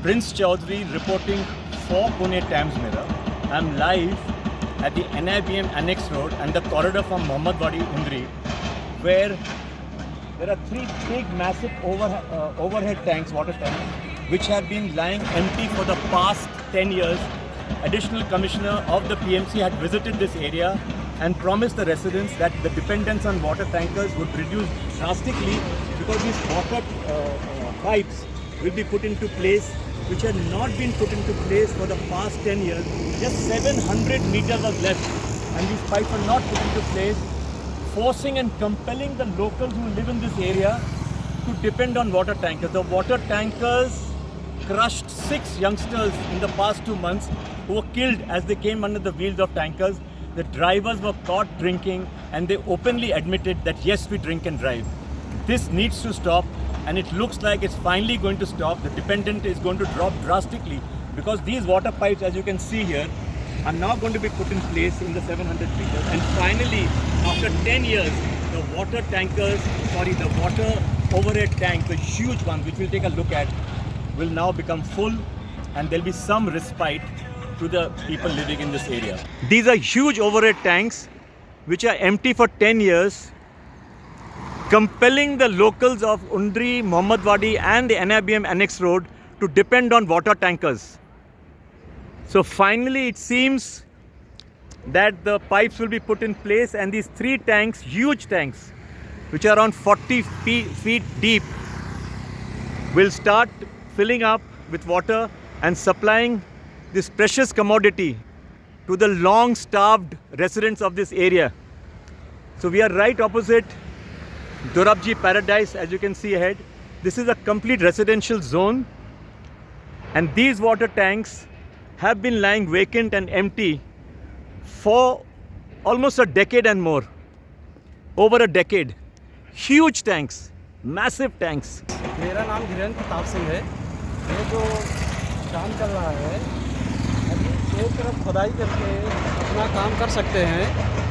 Prince Chaudhary reporting for Pune Times Mirror. I'm live at the NIBM Annex Road and the corridor from Mohammadwadi Undri, where there are three big massive overhead tanks, water tanks, which have been lying empty for the past 10 years. Additional Commissioner of the PMC had visited this area and promised the residents that the dependence on water tankers would reduce drastically because these water pipes will be put into place, which had not been put into place for the past 10 years. Just 700 meters are left and these pipes are not put into place, forcing and compelling the locals who live in this area to depend on water tankers. The water tankers crushed 6 youngsters in the past 2 months who were killed as they came under the wheels of tankers. The drivers were caught drinking and they openly admitted that yes, we drink and drive. This needs to stop, and it looks like it's finally going to stop. The dependence is going to drop drastically because these water pipes, as you can see here, are now going to be put in place in the 700 meters. And finally, after 10 years, the water overhead tank, the huge one, which we'll take a look at, will now become full, and there'll be some respite to the people living in this area. These are huge overhead tanks which are empty for 10 years, compelling the locals of Undri, Mohammadwadi and the NIBM Annex Road to depend on water tankers. So finally it seems that the pipes will be put in place, and these 3 tanks, huge tanks, which are around 40 feet deep, will start filling up with water and supplying this precious commodity to the long-starved residents of this area. So we are right opposite Dorabji Paradise, as you can see ahead. This is a complete residential zone, and these water tanks have been lying vacant and empty for almost a decade and more. Over a decade. Huge tanks, massive tanks. मेरा नाम धीरेन्द्र प्रताप सिंह है। ये जो काम चल रहा है, अभी एक तरफ खुदाई करके अपना काम कर सकते हैं,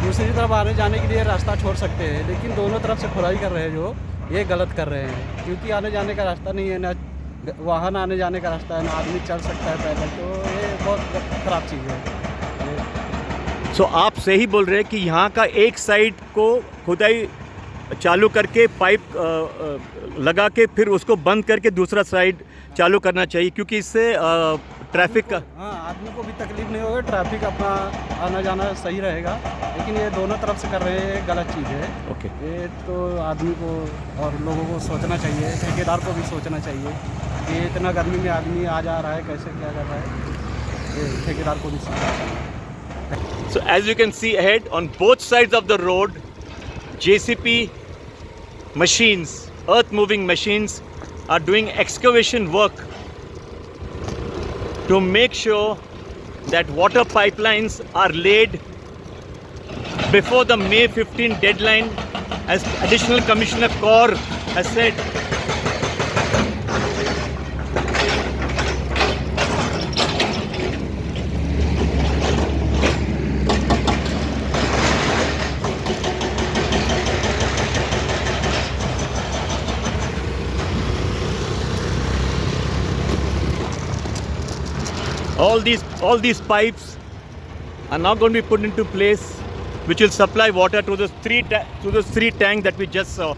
दूसरी तरफ आने जाने के लिए रास्ता छोड़ सकते हैं, लेकिन दोनों तरफ से खुदाई कर रहे हैं जो ये गलत कर रहे हैं, क्योंकि आने जाने का रास्ता नहीं है, ना वाहन आने जाने का रास्ता है, ना आदमी चल सकता है पैदल, तो ये बहुत ख़राब चीज़ है। सो आप सही बोल रहे हैं कि यहाँ का एक साइड को खुदाई चालू करके पाइप लगा के फिर उसको बंद करके दूसरा साइड चालू करना चाहिए, क्योंकि इससे ट्रैफिक का आदमी को भी तकलीफ नहीं होगा, ट्रैफिक अपना आना जाना सही रहेगा। लेकिन ये दोनों तरफ से कर रहे हैं, गलत चीज़ है। ओके। ये तो आदमी को और लोगों को सोचना चाहिए, ठेकेदार को भी सोचना चाहिए कि इतना गर्मी में आदमी आ जा रहा है, कैसे क्या कर रहा है, ये ठेकेदार को भी सोचना चाहिए। So as you can see ahead, on both sides of the road, JCP machines, earth moving machines, are doing excavation work to make sure that water pipelines are laid before the May 15 deadline, as Additional Commissioner Kaur has said. All these pipes are now going to be put into place, which will supply water to those three tanks that we just saw.